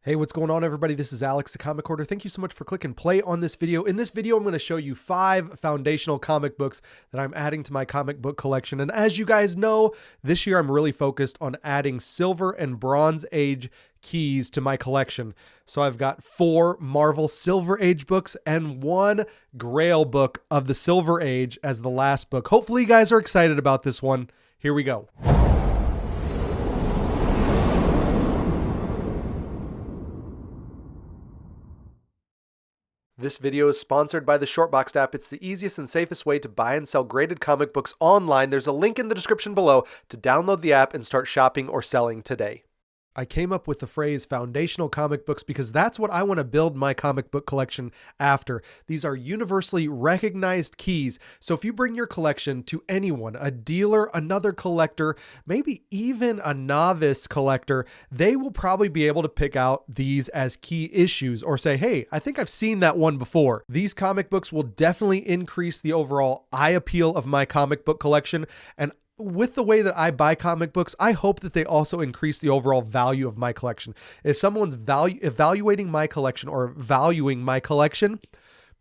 Hey, what's going on, everybody? This is Alex, the Comic Hoarder. Thank you so much for clicking play on this video. In this video, I'm going to show you 5 foundational comic books that I'm adding to my comic book collection. And as you guys know, this year I'm really focused on adding Silver and Bronze Age keys to my collection. So I've got 4 Marvel Silver Age books and 1 Grail book of the Silver Age as the last book. Hopefully you guys are excited about this one. Here we go. This video is sponsored by the Shortboxed app. It's the easiest and safest way to buy and sell graded comic books online. There's a link in the description below to download the app and start shopping or selling today. I came up with the phrase foundational comic books because that's what I want to build my comic book collection after. These are universally recognized keys. So if you bring your collection to anyone, a dealer, another collector, maybe even a novice collector, they will probably be able to pick out these as key issues or say, hey, I think I've seen that one before. These comic books will definitely increase the overall eye appeal of my comic book collection. And with the way that I buy comic books, I hope that they also increase the overall value of my collection. If someone's evaluating my collection or valuing my collection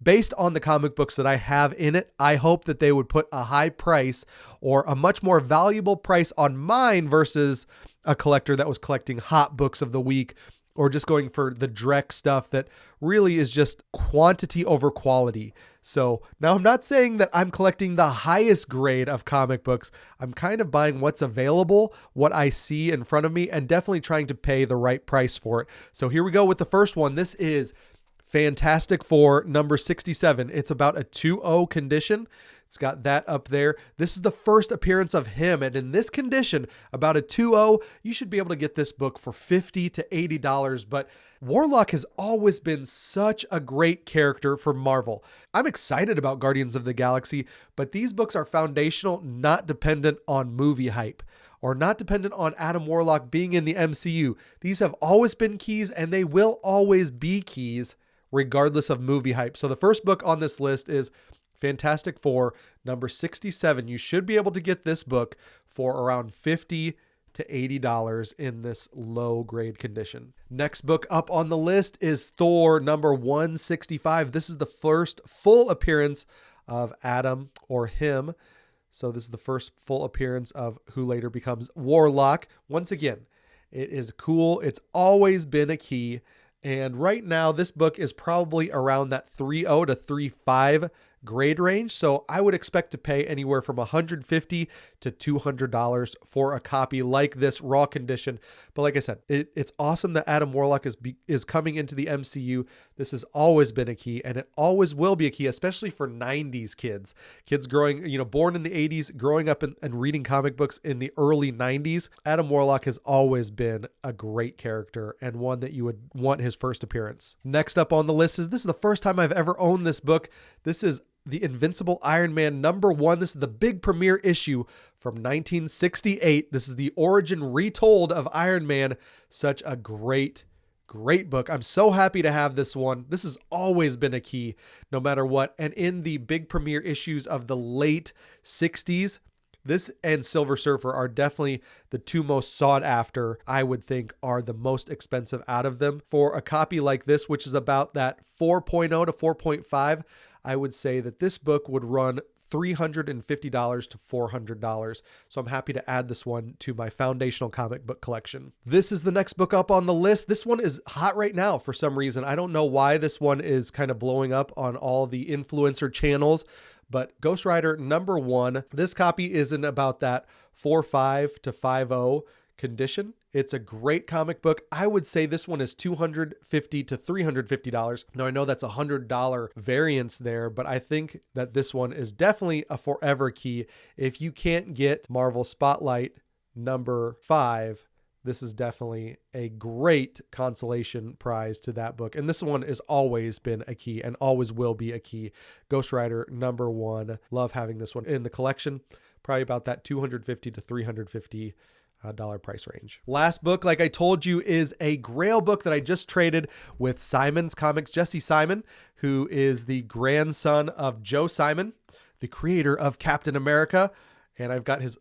based on the comic books that I have in it, I hope that they would put a high price or a much more valuable price on mine versus a collector that was collecting hot books of the week or just going for the Drek stuff that really is just quantity over quality. So now I'm not saying that I'm collecting the highest grade of comic books. I'm kind of buying what's available, what I see in front of me, and definitely trying to pay the right price for it. So here we go with the first one. This is Fantastic Four number 67. It's about a 2-0 condition. It's got that up there. This is the first appearance of him. And in this condition, about a 2-0, you should be able to get this book for $50 to $80. But Warlock has always been such a great character for Marvel. I'm excited about Guardians of the Galaxy, but these books are foundational, not dependent on movie hype or not dependent on Adam Warlock being in the MCU. These have always been keys and they will always be keys regardless of movie hype. So the first book on this list is Fantastic Four number 67. You should be able to get this book for around $50 to $80 in this low grade condition. Next book up on the list is Thor number 165. This is the first full appearance of Adam or him. So this is the first full appearance of who later becomes Warlock. Once again, it is cool. It's always been a key. And right now, this book is probably around that 3.0 to 3.5 grade range. So I would expect to pay anywhere from $150 to $200 for a copy like this raw condition. But like I said, it's awesome that Adam Warlock is coming into the MCU. This has always been a key and it always will be a key, especially for 90s kids growing, born in the 80s, growing up and reading comic books in the early 90s. Adam Warlock has always been a great character and one that you would want his first appearance. Next up on the list is, this is the first time I've ever owned this book. This is The Invincible Iron Man number 1. This is the big premiere issue from 1968. This is the origin retold of Iron Man. Such a great book. I'm so happy to have this one. This has always been a key no matter what. And in the big premiere issues of the late 60s, this and Silver Surfer are definitely the 2 most sought after, I would think are the most expensive out of them. For a copy like this, which is about that 4.0 to 4.5, I would say that this book would run $350 to $400. So I'm happy to add this one to my foundational comic book collection. This is the next book up on the list. This one is hot right now for some reason. I don't know why this one is kind of blowing up on all the influencer channels, but Ghost Rider number 1. This copy is in about that 4.5 to 5.0 condition. It's a great comic book. I would say this one is $250 to $350. Now I know that's $100 variance there, but I think that this one is definitely a forever key. If you can't get Marvel Spotlight number 5, this is definitely a great consolation prize to that book. And this one has always been a key and always will be a key. Ghost Rider number 1. Love having this one in the collection. Probably about that $250 to $350 dollar price range. Last book, like I told you, is a Grail book that I just traded with Simon's Comics. Jesse Simon, who is the grandson of Joe Simon, the creator of Captain America. And I've got his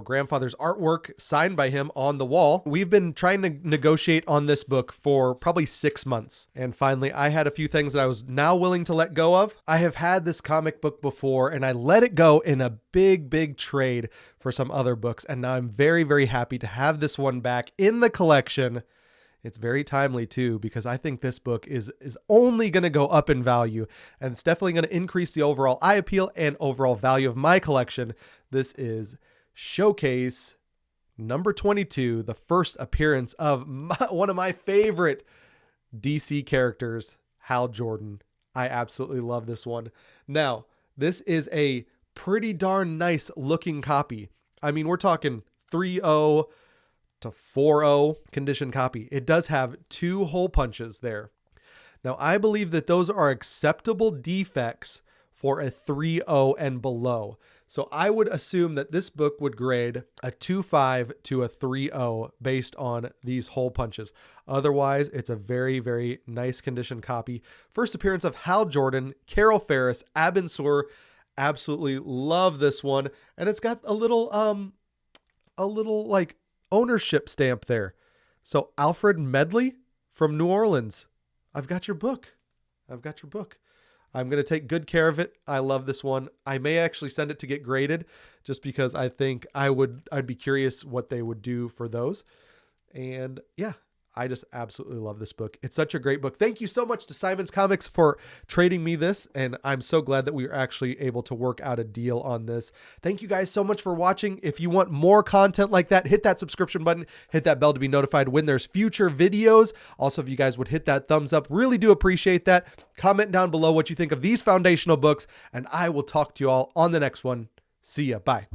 grandfather's artwork signed by him on the wall. We've been trying to negotiate on this book for probably 6 months. And finally, I had a few things that I was now willing to let go of. I have had this comic book before and I let it go in a big trade for some other books. And now I'm very, very happy to have this one back in the collection. It's very timely too, because I think this book is only going to go up in value, and it's definitely going to increase the overall eye appeal and overall value of my collection. This is Showcase number 22, the first appearance of one of my favorite DC characters, Hal Jordan. I absolutely love this one. Now, this is a pretty darn nice looking copy. I mean, we're talking 3.0 to 4.0 condition copy. It does have 2 hole punches there. Now, I believe that those are acceptable defects for a 3.0 and below. So I would assume that this book would grade a 2.5 to a 3.0 based on these hole punches. Otherwise, it's a very, very nice condition copy. First appearance of Hal Jordan, Carol Ferris, Abin Sur. Absolutely love this one. And it's got a little like ownership stamp there. So Alfred Medley from New Orleans, I've got your book. I'm going to take good care of it. I love this one. I may actually send it to get graded just because I think I'd be curious what they would do for those. And yeah, I just absolutely love this book. It's such a great book. Thank you so much to Simon's Comics for trading me this. And I'm so glad that we were actually able to work out a deal on this. Thank you guys so much for watching. If you want more content like that, hit that subscription button, hit that bell to be notified when there's future videos. Also, if you guys would hit that thumbs up, really do appreciate that. Comment down below what you think of these foundational books, and I will talk to you all on the next one. See ya. Bye.